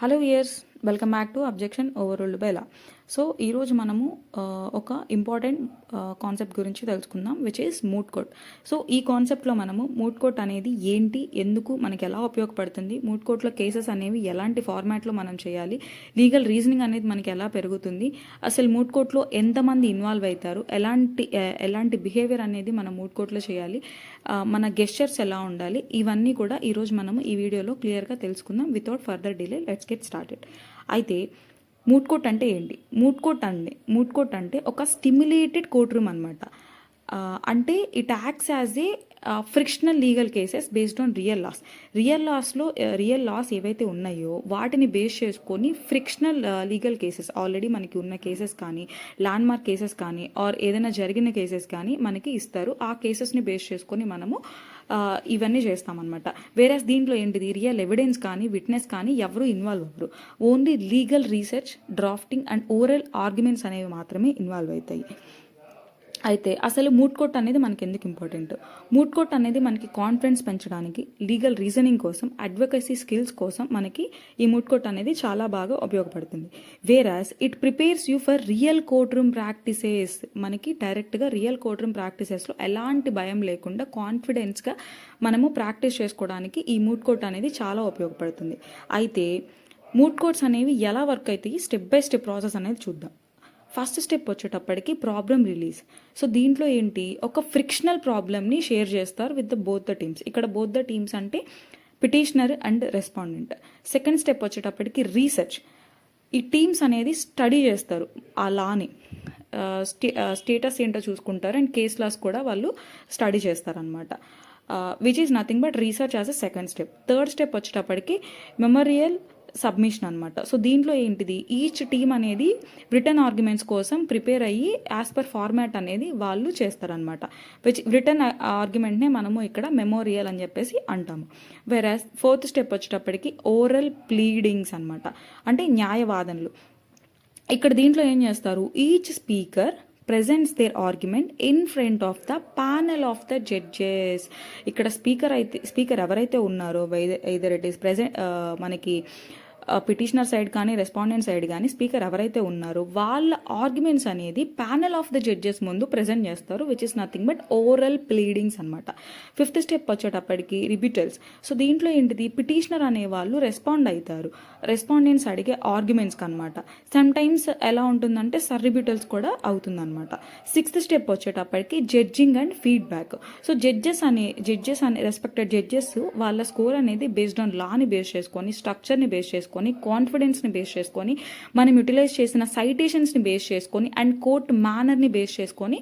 Hello years, welcome back to objection over by law. So ఈరోజు మనము ఒక important concept గురించి తెలుసుకుందాం, which is moot court. So ఈ కాన్సెప్ట్లో మనము మూట్ కోర్ట్ అనేది ఏంటి, ఎందుకు, మనకి ఎలా ఉపయోగపడుతుంది, మూట్ కోర్ట్లో కేసెస్ అనేవి ఎలాంటి ఫార్మాట్లో మనం చేయాలి, లీగల్ రీజనింగ్ అనేది మనకి ఎలా పెరుగుతుంది, అసలు మూట్ కోర్ట్లో ఎంతమంది ఇన్వాల్వ్ అవుతారు, ఎలాంటి బిహేవియర్ అనేది మనం మూట్ కోర్ట్లో చేయాలి, మన గెస్చర్స్ ఎలా ఉండాలి, ఇవన్నీ కూడా ఈరోజు మనము ఈ వీడియోలో క్లియర్గా తెలుసుకుందాం. Without further delay let's get started. అయితే మూట్ కోర్ట్ అంటే ఏంటి? మూట్ కోర్ట్ అంటే ఒక స్టిమ్యులేటెడ్ కోర్ట్ రూమ్ అనమాట. అంటే it acts as a frictional legal cases based on real laws ఏవైతే ఉన్నాయో వాటిని బేస్ చేసుకొని ఫ్రిక్షనల్ లీగల్ కేసెస్, ఆల్రెడీ మనకి ఉన్న కేసెస్ కానీ, ల్యాండ్ మార్క్ కేసెస్ కానీ, ఆర్ ఏదైనా జరిగిన కేసెస్ కానీ మనకి ఇస్తారు. ఆ కేసెస్ని బేస్ చేసుకొని మనము ఇవన్నీ చేస్తామన్నమాట. వేరేస్ దీంట్లో ఏంటిది, రియల్ ఎవిడెన్స్ కానీ, విట్నెస్ కానీ ఎవరు ఇన్వాల్వ్ అవ్వరు. Only legal research, drafting and oral arguments అనేవి మాత్రమే ఇన్వాల్వ్ అవుతాయి. అయితే అసలు మూట్ కోర్ట్ అనేది మనకి ఎందుకు ఇంపార్టెంట్? మూట్ కోర్ట్ అనేది మనకి కాన్ఫిడెన్స్ పెంచడానికి, లీగల్ రీజనింగ్ కోసం, అడ్వకసీ స్కిల్స్ కోసం మనకి ఈ మూట్ కోర్ట్ అనేది చాలా బాగా ఉపయోగపడుతుంది. Whereas it prepares you for real court room practices. మనకి డైరెక్ట్గా రియల్ కోర్ట్ రూమ్ ప్రాక్టీసెస్లో ఎలాంటి భయం లేకుండా కాన్ఫిడెన్స్గా మనము ప్రాక్టీస్ చేసుకోవడానికి ఈ మూట్ కోర్ట్ అనేది చాలా ఉపయోగపడుతుంది. అయితే మూట్ కోర్ట్స్ అనేవి ఎలా వర్క్ అవుతాయి, స్టెప్ బై స్టెప్ ప్రాసెస్ అనేది చూద్దాం. ఫస్ట్ స్టెప్ వచ్చేటప్పటికి ప్రాబ్లమ్ రిలీజ్. సో దీంట్లో ఏంటి, ఒక ఫ్రిక్షనల్ ప్రాబ్లమ్ని షేర్ చేస్తారు విత్ బోత్ ద టీమ్స్. ఇక్కడ బోత్ ద టీమ్స్ అంటే petitioner and respondent. Second step వచ్చేటప్పటికి రీసెర్చ్. ఈ టీమ్స్ అనేది స్టడీ చేస్తారు ఆ లాని, స్టేటస్ ఏంటో చూసుకుంటారు, అండ్ కేస్ లాస్ కూడా వాళ్ళు స్టడీ చేస్తారనమాట. Which is nothing but research as a second step. Third step వచ్చేటప్పటికి మెమోరియల్ సబ్మిషన్ అనమాట. సో దీంట్లో ఏంటిది, ఈచ్ టీమ్ అనేది రిటర్న్ ఆర్గ్యుమెంట్స్ కోసం ప్రిపేర్ అయ్యి యాజ్ పర్ ఫార్మాట్ అనేది వాళ్ళు చేస్తారనమాట. విచ్ రిటర్న్ ఆర్గ్యుమెంట్నే మనము ఇక్కడ మెమోరియల్ అని చెప్పేసి అంటాము. వేరాస్ ఫోర్త్ స్టెప్ వచ్చేటప్పటికి ఓరల్ ప్లీడింగ్స్ అనమాట, అంటే న్యాయవాదనలు. ఇక్కడ దీంట్లో ఏం చేస్తారు, each speaker presents their argument in front of the panel of the judges. ఇక్కడ స్పీకర్ ఎవరైతే ఉన్నారో, either it is present మనకి పిటిషనర్ సైడ్ కానీ, రెస్పాండెంట్ సైడ్ కానీ, స్పీకర్ ఎవరైతే ఉన్నారో వాళ్ళ ఆర్గ్యుమెంట్స్ అనేది ప్యానెల్ ఆఫ్ ద జడ్జెస్ ముందు ప్రెజెంట్ చేస్తారు, which is nothing but oral pleadings అనమాట. ఫిఫ్త్ స్టెప్ వచ్చేటప్పటికి రిబిటల్స్. సో దీంట్లో ఏంటిది, పిటిషనర్ అనే వాళ్ళు రెస్పాండ్ అవుతారు రెస్పాండెంట్స్ అడిగే ఆర్గ్యుమెంట్స్కి అనమాట. సమ్ టైమ్స్ ఎలా ఉంటుందంటే సర్రిబ్యూటల్స్ కూడా అవుతుందన్నమాట. సిక్స్త్ స్టెప్ వచ్చేటప్పటికి judging and feedback. So judges అనే రెస్పెక్టెడ్ జడ్జెస్ వాళ్ళ స్కోర్ అనేది బేస్డ్ ఆన్ లాని బేస్ చేసుకొని, స్ట్రక్చర్ని బేస్ చేసుకొని, కాన్ఫిడెన్స్ని బేస్ చేసుకొని, మనం యూటిలైజ్ చేసిన సైటేషన్స్ని బేస్ చేసుకొని, అండ్ కోర్ట్ మేనర్ని బేస్ చేసుకొని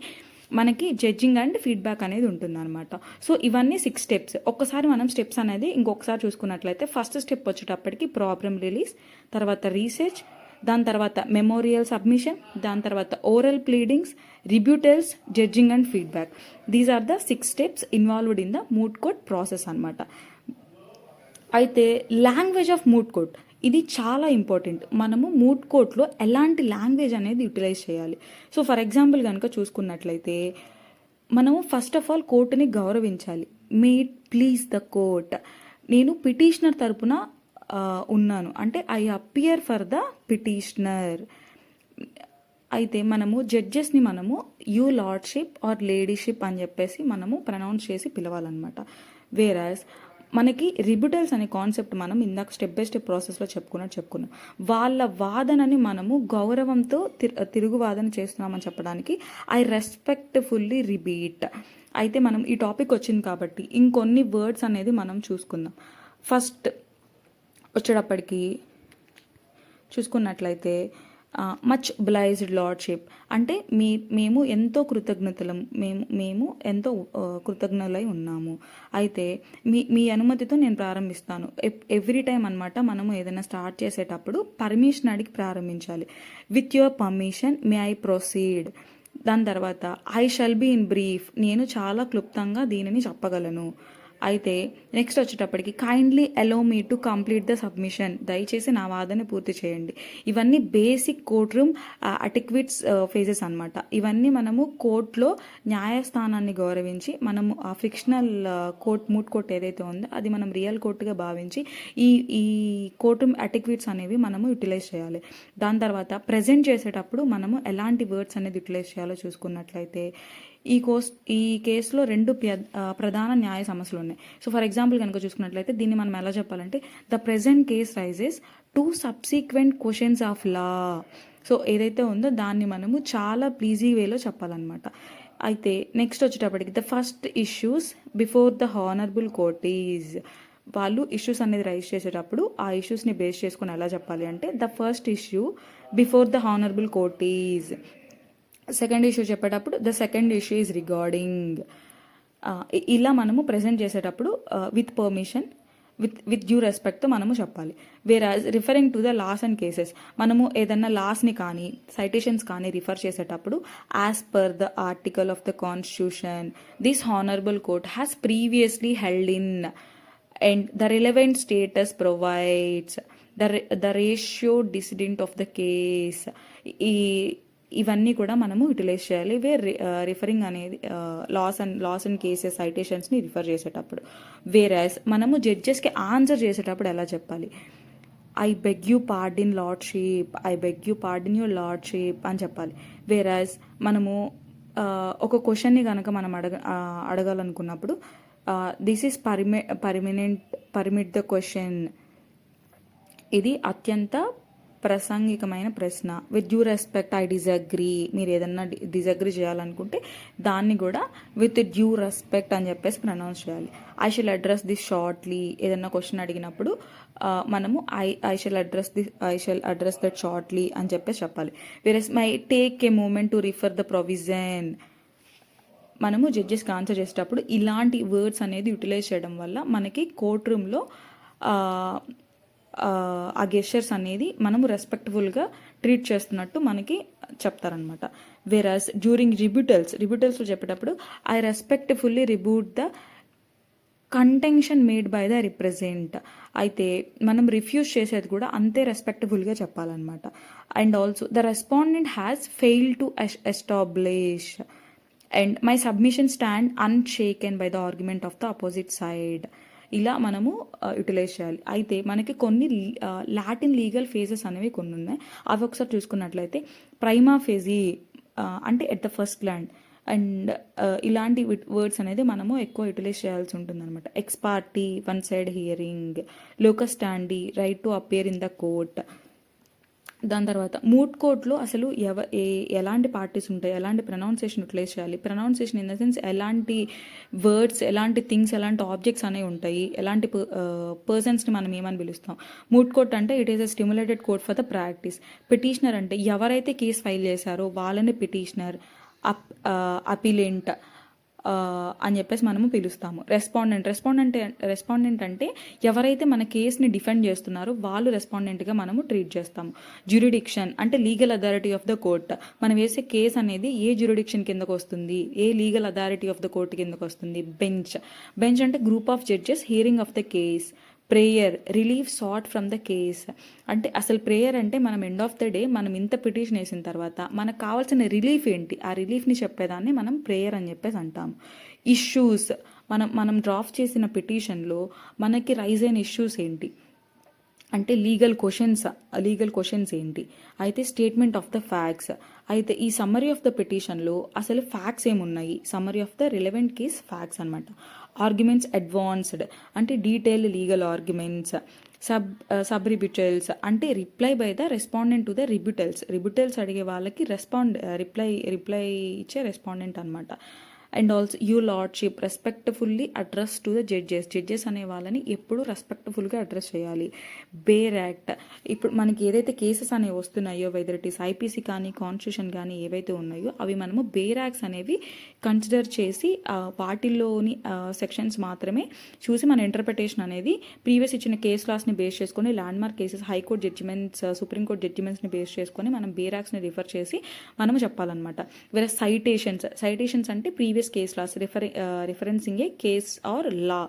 మనకి జడ్జింగ్ అండ్ ఫీడ్బ్యాక్ అనేది ఉంటుందన్నమాట. సో ఇవన్నీ 6 స్టెప్స్. ఒక్కసారి మనం స్టెప్స్ అనేది ఇంకొకసారి చూసుకున్నట్లయితే, ఫస్ట్ స్టెప్ వచ్చేటప్పటికి ప్రాబ్లమ్ రిలీజ్, తర్వాత రీసెర్చ్, దాని తర్వాత మెమోరియల్ సబ్మిషన్, దాని తర్వాత oral pleadings, rebuttals, judging and feedback. These are the 6 steps involved in the moot court process అనమాట. అయితే లాంగ్వేజ్ ఆఫ్ మూట్ కోర్ట్ ఇది చాలా ఇంపార్టెంట్. మనము మూట్ కోర్ట్లో ఎలాంటి లాంగ్వేజ్ అనేది యూటిలైజ్ చేయాలి. సో ఫర్ ఎగ్జాంపుల్ కనుక చూసుకున్నట్లయితే, మనము ఫస్ట్ ఆఫ్ ఆల్ కోర్టుని గౌరవించాలి. May it please the court. నేను పిటిషనర్ తరపున ఉన్నాను అంటే I appear for the petitioner. అయితే మనము జడ్జెస్ని మనము యూ లార్డ్షిప్ ఆర్ లేడీషిప్ అని చెప్పేసి మనము ప్రనౌన్స్ చేసి పిలవాలన్నమాట. వేరాస్ మనకి రిబిటల్స్ అనే కాన్సెప్ట్ మనం ఇందాక స్టెప్ బై స్టెప్ ప్రాసెస్లో చెప్పుకున్నాం. వాళ్ళ వాదనని మనము గౌరవంతో తిరుగు వాదన చేస్తున్నామని చెప్పడానికి ఐ రెస్పెక్ట్ఫుల్లీ రిబీట్. అయితే మనం ఈ టాపిక్ వచ్చింది కాబట్టి ఇంకొన్ని వర్డ్స్ అనేది మనం చూసుకుందాం. ఫస్ట్ వచ్చేటప్పటికి చూసుకున్నట్లయితే మచ్ బ్లైజ్డ్ లార్డ్షిప్ అంటే మేము ఎంతో కృతజ్ఞతలం, మేము ఎంతో కృతజ్ఞులై ఉన్నాము. అయితే మీ అనుమతితో నేను ప్రారంభిస్తాను. ఎవ్రీ టైం అనమాట మనము ఏదైనా స్టార్ట్ చేసేటప్పుడు పర్మిషన్ అడిగి ప్రారంభించాలి. With your permission may I proceed. దాని తర్వాత I shall be in brief. నేను చాలా క్లుప్తంగా దీనిని చెప్పగలను. అయితే నెక్స్ట్ వచ్చేటప్పటికి kindly allow me to complete the submission, దయచేసి నా వాదన పూర్తి చేయండి. ఇవన్నీ basic court room etiquettes phases అనమాట. ఇవన్నీ మనము కోర్టులో న్యాయస్థానాన్ని గౌరవించి మనము ఆ ఫిక్షనల్ మూట్ కోర్ట్ ఏదైతే ఉందో అది మనం రియల్ కోర్టుగా భావించి ఈ ఈ కోర్ట్ రూమ్ అటిక్విట్స్ అనేవి మనము యూటిలైజ్ చేయాలి. దాని తర్వాత ప్రజెంట్ చేసేటప్పుడు మనము ఎలాంటి వర్డ్స్ అనేది యూటిలైజ్ చేయాలో చూసుకున్నట్లయితే ఈ కేసులో రెండు ప్రధాన న్యాయ సమస్యలు ఉన్నాయి. సో ఫర్ ఎగ్జాంపుల్ కనుక చూసుకున్నట్లయితే దీన్ని మనం ఎలా చెప్పాలంటే the present case raises 2 subsequent questions of law. So ఏదైతే ఉందో దాన్ని మనము చాలా ప్లీజీ వేలో చెప్పాలన్నమాట. అయితే నెక్స్ట్ వచ్చేటప్పటికి the first issues before the honourable court is, వాళ్ళు ఇష్యూస్ అనేది రైజ్ చేసేటప్పుడు ఆ ఇష్యూస్ని బేస్ చేసుకుని ఎలా చెప్పాలి అంటే the first issue before the honourable court is. Second issue చెప్పేటప్పుడు the second issue is regarding. ఇలా మనము ప్రజెంట్ చేసేటప్పుడు విత్ పర్మిషన్ విత్ డ్యూ రెస్పెక్ట్తో మనము చెప్పాలి. Whereas referring to the laws and cases, మనము ఏదన్నా లాస్ని కానీ సైటేషన్స్ కానీ రిఫర్ చేసేటప్పుడు as per the article of the constitution this honourable court has previously held in and the relevant statutes provides the ratio decidendi of the case. ఇవన్నీ కూడా మనము utilise చేయాలి రిఫరింగ్ అనేది లాస్ అండ్ కేసెస్ సైటేషన్స్ని refer చేసేటప్పుడు. Whereas మనము జడ్జెస్కి answer చేసేటప్పుడు ఎలా చెప్పాలి, I beg you pardon lordship, I beg you pardon your lordship అని చెప్పాలి. వేరాజ్ మనము ఒక క్వశ్చన్ని కనుక మనం అడగాలనుకున్నప్పుడు this is permit the question, ఇది అత్యంత ప్రాసంగికమైన ప్రశ్న. With due respect I disagree, మీరు ఏదన్నా డిజగ్రీ చేయాలనుకుంటే దాన్ని కూడా విత్ డ్యూ రెస్పెక్ట్ అని చెప్పేసి ప్రొనౌన్స్ చేయాలి. I shall address this shortly, ఏదన్నా క్వశ్చన్ అడిగినప్పుడు మనము I shall address that shortly అని చెప్పేసి చెప్పాలి. Whereas my take a moment to refer the provision, మనము జడ్జెస్కి ఆన్సర్ చేసేటప్పుడు ఇలాంటి వర్డ్స్ అనేది యూటిలైజ్ చేయడం వల్ల మనకి కోర్ట్ రూమ్లో ఆ గెస్చర్స్ అనేది మనము రెస్పెక్ట్ఫుల్గా ట్రీట్ చేస్తున్నట్టు మనకి చెప్తారనమాట. వేరాజ్ డ్యూరింగ్ రిబ్యూటల్స్లో చెప్పేటప్పుడు I respectfully rebut the contention made by the represent, అయితే మనం రిఫ్యూజ్ చేసేది కూడా అంతే రెస్పెక్ట్ఫుల్గా చెప్పాలన్నమాట. And also the respondent has fail to establish and my submission stand unshaken by the argument of the opposite side. ఇలా మనము యూటిలైజ్ చేయాలి. అయితే మనకి కొన్ని లాటిన్ లీగల్ ఫేజెస్ అనేవి కొన్ని ఉన్నాయి. అవి ఒకసారి చూసుకున్నట్లయితే ప్రైమా ఫేజీ అంటే at the first gland, and ఇలాంటి వర్డ్స్ అనేది మనము ఎక్కువ యూటిలైజ్ చేయాల్సి ఉంటుంది అనమాట. X party, one side hearing, locus స్టాండీ, right to appear in the court. దాని తర్వాత మూట్ కోర్ట్లో అసలు ఎలాంటి పార్టీస్ ఉంటాయి, ఎలాంటి ప్రొనౌన్సియేషన్ యూటిలైజ్ చేయాలి, ప్రొనౌన్సియేషన్ ఇన్ ద సెన్స్ ఎలాంటి వర్డ్స్, ఎలాంటి థింగ్స్, ఎలాంటి ఆబ్జెక్ట్స్ అనేవి ఉంటాయి, ఎలాంటి పర్సన్స్ని మనం ఏమని పిలుస్తాం. మూట్ కోర్ట్ అంటే it is a stimulated court for the practice. Petitioner అంటే ఎవరైతే కేసు ఫైల్ చేశారో వాళ్ళని పిటిషనర్, అపిలెంట్ అని చెప్పేసి మనము పిలుస్తాము. రెస్పాండెంట్ అంటే ఎవరైతే మన కేసుని డిఫెండ్ చేస్తున్నారో వాళ్ళు రెస్పాండెంట్గా మనము ట్రీట్ చేస్తాము. జ్యూరిడిక్షన్ అంటే legal authority of the court, మనం వేసే కేసు అనేది ఏ జ్యూరిడిక్షన్ కిందకు వస్తుంది, ఏ legal authority of the court కిందకు వస్తుంది. బెంచ్ అంటే group of judges hearing of the case. Prayer relief sought from the case, అంటే అసలు ప్రేయర్ అంటే మనం ఎండ్ ఆఫ్ ద డే మనం ఇంత పిటిషన్ వేసిన తర్వాత మనకు కావాల్సిన రిలీఫ్ ఏంటి, ఆ రిలీఫ్ని చెప్పేదాన్ని మనం ప్రేయర్ అని చెప్పేసి అంటాము. ఇష్యూస్ మనం డ్రాఫ్ట్ చేసిన పిటిషన్లో మనకి రైజ్ అయిన ఇష్యూస్ ఏంటి అంటే లీగల్ క్వశ్చన్స్ ఏంటి, అయితే స్టేట్మెంట్ ఆఫ్ ద ఫ్యాక్ట్స్. అయితే ఈ సమ్మరీ ఆఫ్ ద పిటిషన్లో అసలు ఫ్యాక్ట్స్ ఏమున్నాయి, summary of the relevant case facts అనమాట. ఆర్గ్యుమెంట్స్ అడ్వాన్స్డ్ అంటే detailed legal arguments. Sub rebuttals అంటే reply by the respondent to the rebuttals అడిగే వాళ్ళకి రిప్లై ఇచ్చే రెస్పాండెంట్ అనమాట. And also you lordship respectfully address to the judges అనే వాళ్ళని ఎప్పుడు రెస్పెక్ట్ఫుల్గా అడ్రస్ చేయాలి. బేర్ యాక్ట్ ఇప్పుడు మనకి ఏదైతే కేసెస్ అనేవి వస్తున్నాయో వెదర్ ఇట్ ఈస్ ఐపీసీ కానీ కాన్స్టిట్యూషన్ కానీ ఏవైతే ఉన్నాయో అవి మనము బేర్ యాక్ట్స్ అనేవి కన్సిడర్ చేసి వాటిల్లోని సెక్షన్స్ మాత్రమే చూసి మన ఇంటర్ప్రిటేషన్ అనేది ప్రీవియస్ ఇచ్చిన కేస్ లాస్ని బేస్ చేసుకొని landmark cases, high court judgements, supreme court జడ్జిమెంట్స్ని బేస్ చేసుకొని మనం బేర్ యాక్ట్స్ని రిఫర్ చేసి మనము చెప్పాలన్నమాట. వేరే సైటేషన్స్ అంటే previous previous case laws referencing a case or law.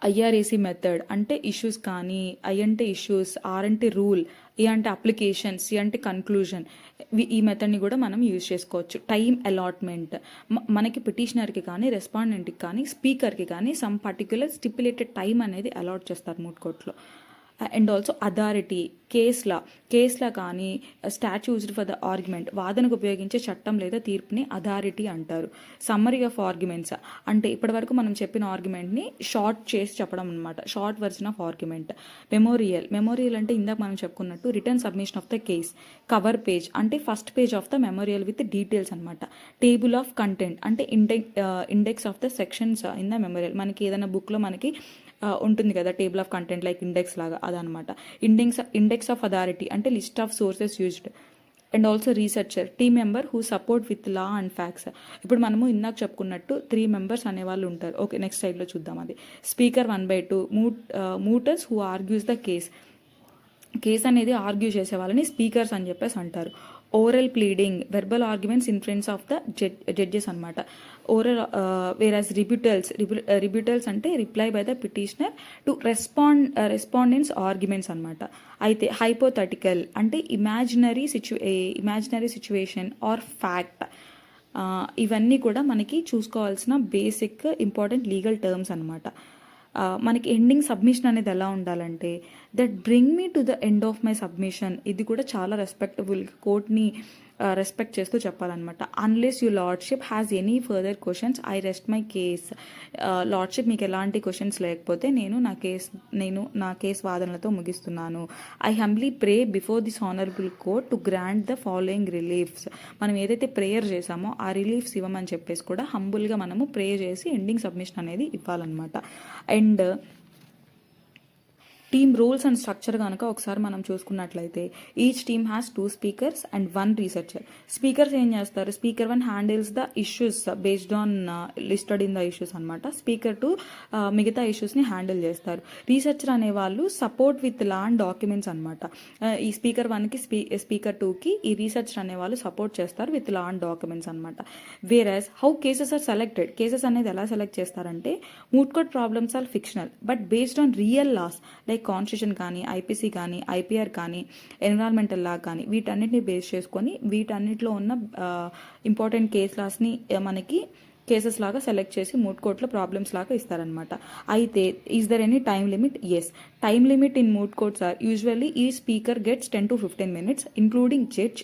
IRAC method అంటే ఇష్యూస్ కానీ, ఐ అంటే ఇష్యూస్, ఆర్ అంటే రూల్, ఏ అంటే అప్లికేషన్, సి అంటే కన్క్లూజన్. ఈ మెథడ్ని కూడా మనం యూజ్ చేసుకోవచ్చు. టైం అలాట్మెంట్, మనకి పిటిషనర్కి కానీ, రెస్పాండెంట్కి కానీ, స్పీకర్కి కానీ సమ్ పర్టిక్యులర్ స్టిపులేటెడ్ టైం అనేది అలాట్ చేస్తారు మూట్ కోర్ట్లో. అండ్ ఆల్సో అథారిటీ, కేస్లా కానీ స్టాచ్యూస్డ్ ఫర్ ద ఆర్గ్యుమెంట్, వాదనకు ఉపయోగించే చట్టం లేదా తీర్పుని అథారిటీ అంటారు. సమ్మరీ ఆఫ్ ఆర్గ్యుమెంట్స్ అంటే ఇప్పటివరకు మనం చెప్పిన ఆర్గ్యుమెంట్ని షార్ట్ చేసి చెప్పడం అనమాట, short version of argument. Memorial అంటే ఇందాక మనం చెప్పుకున్నట్టు return submission of the case. Cover page అంటే first page of the memorial with details అనమాట. టేబుల్ ఆఫ్ కంటెంట్ అంటే index of the sections in the memorial. మనకి ఏదైనా బుక్లో మనకి ఉంటుంది కదా table of content, like index లాగా, అదనమాట. ఇండెక్స్ ఆఫ్ అథారిటీ అంటే list of sources used. And also researcher, team member who support with law and facts. ఇప్పుడు మనము ఇందాక చెప్పుకున్నట్టు 3 మెంబర్స్ అనేవాళ్ళు ఉంటారు. ఓకే, నెక్స్ట్ స్లైడ్లో చూద్దాం అది. Speaker 1/2, mooters who argues the case అనేది ఆర్గ్యూ చేసే వాళ్ళని స్పీకర్స్ అని చెప్పేసి అంటారు. Oral pleading, verbal arguments in front of the judges అనమాట. ఓరల్ వేరాజ్ రిబ్యూటల్స్ అంటే reply by the petitioner to respondents arguments అనమాట. అయితే హైపోథెటికల్ అంటే ఇమాజినరీ సిచ్యువేషన్ ఆర్ ఫ్యాక్ట్. ఇవన్నీ కూడా మనకి చూసుకోవాల్సిన బేసిక్ ఇంపార్టెంట్ లీగల్ టర్మ్స్ అనమాట. మనకి ఎండింగ్ సబ్మిషన్ అనేది ఎలా ఉండాలంటే that bring me to the end of my submission. ఇది కూడా చాలా రెస్పెక్టబుల్, కోర్ట్ని రెస్పెక్ట్ చేస్తూ చెప్పాలన్నమాట. Unless you lordship has any further questions I rest my case. Lordship మీకు ఎలాంటి క్వశ్చన్స్ లేకపోతే నేను నా కేస్ వాదనలతో ముగిస్తున్నాను. I humbly pray before this honourable court to grant the following reliefs. మనం ఏదైతే ప్రేయర్ చేసామో ఆ రిలీఫ్స్ ఇవ్వమని చెప్పేసి కూడా హంబుల్గా మనము ప్రే చేసి ఎండింగ్ సబ్మిషన్ అనేది ఇవ్వాలన్నమాట. And team rules and structure కనుక ఒకసారి మనం చూసుకున్నట్లయితే each team has 2 speakers and 1 researcher. Speakers ఏం చేస్తారు? Speaker 1 handles the issues based on listed in the issues అనమాట. స్పీకర్ 2 మిగతా ఇష్యూస్ని హ్యాండిల్ చేస్తారు. రీసెర్చర్ అనేవాళ్ళు support with law and documents అనమాట. ఈ స్పీకర్ 1కి స్పీకర్ 2కి ఈ రీసెర్చర్ అనేవాళ్ళు సపోర్ట్ చేస్తారు విత్ లా అండ్ డాక్యుమెంట్స్ అనమాట. వేరస్ how cases are selected, cases అనేది ఎలా సెలెక్ట్ చేస్తారంటే moot court problems are fictional but based on real laws like constitution కానీ, ఐపీసీ కానీ, ఐపీఆర్ కానీ, ఎన్విరాన్మెంటల్ లా కానీ, వీటన్నిటిని బేస్ చేసుకొని వీటన్నిటిలో ఉన్న ఇంపార్టెంట్ కేస్ లాస్ని మనకి కేసెస్ లాగా సెలెక్ట్ చేసి మూట్ కోర్ట్లో ప్రాబ్లమ్స్ లాగా ఇస్తారనమాట. అయితే is there any time limit? Yes, time limit in moot courts are usually ఈ speaker gets 10 to 15 minutes including judge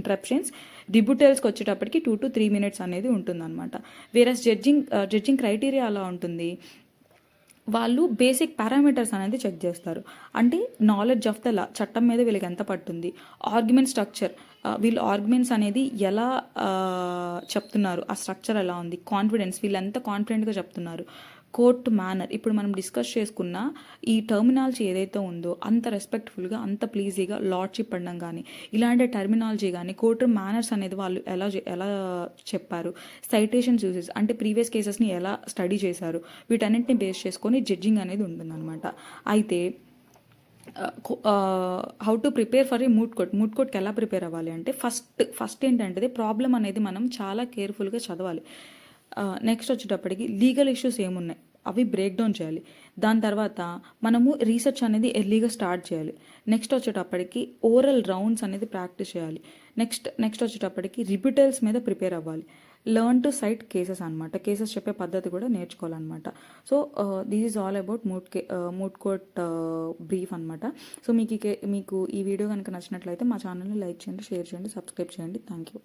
interruptions. రిబ్యూటల్స్కి వచ్చేటప్పటికి 2 to 3 minutes అనేది ఉంటుందన్నమాట. వేరస్ జడ్జింగ్ క్రైటీరియా అలా ఉంటుంది. వాళ్ళు బేసిక్ పారామీటర్స్ అనేది చెక్ చేస్తారు. అంటే నాలెడ్జ్ ఆఫ్ ద లా, చట్టం మీద వీళ్ళకి ఎంత పట్టుంది. ఆర్గ్యుమెంట్ స్ట్రక్చర్, వీళ్ళు ఆర్గ్యుమెంట్స్ అనేది ఎలా చెప్తున్నారు, ఆ స్ట్రక్చర్ ఎలా ఉంది. కాన్ఫిడెన్స్, వీళ్ళు ఎంత కాన్ఫిడెంట్గా చెప్తున్నారు. కోర్ట్ మేనర్, ఇప్పుడు మనం డిస్కస్ చేసుకున్న ఈ టర్మినాలజీ ఏదైతే ఉందో అంత రెస్పెక్ట్ఫుల్గా, అంత ప్లీజీగా లార్డ్షిప్ అనడం కానీ, ఇలాంటి టర్మినాలజీ కానీ, కోర్టు మేనర్స్ అనేది వాళ్ళు ఎలా చెప్పారు. సైటేషన్స్ యూజెస్ అంటే ప్రీవియస్ కేసెస్ని ఎలా స్టడీ చేశారు. వీటన్నింటిని బేస్ చేసుకొని జడ్జింగ్ అనేది ఉంటుందన్నమాట. అయితే how to prepare for a moot కోర్ట్కి ఎలా ప్రిపేర్ అవ్వాలి అంటే ఫస్ట్ ఏంటంటే ప్రాబ్లం అనేది మనం చాలా కేర్ఫుల్గా చదవాలి. నెక్స్ట్ వచ్చేటప్పటికి లీగల్ ఇష్యూస్ ఏమున్నాయి అవి బ్రేక్ డౌన్ చేయాలి. దాని తర్వాత మనము రీసెర్చ్ అనేది ఎర్లీగా స్టార్ట్ చేయాలి. నెక్స్ట్ వచ్చేటప్పటికి ఓరల్ రౌండ్స్ అనేది ప్రాక్టీస్ చేయాలి. నెక్స్ట్ వచ్చేటప్పటికి రిబ్యూటల్స్ మీద ప్రిపేర్ అవ్వాలి. లెర్న్ టు సైట్ కేసెస్ అనమాట. కేసెస్ చెప్పే పద్ధతి కూడా నేర్చుకోవాలన్నమాట. So this is all about moot court brief అనమాట. సో మీకు ఈ వీడియో కనుక నచ్చినట్లయితే మా ఛానల్ని లైక్ చేయండి, షేర్ చేయండి, సబ్స్క్రైబ్ చేయండి. Thank you.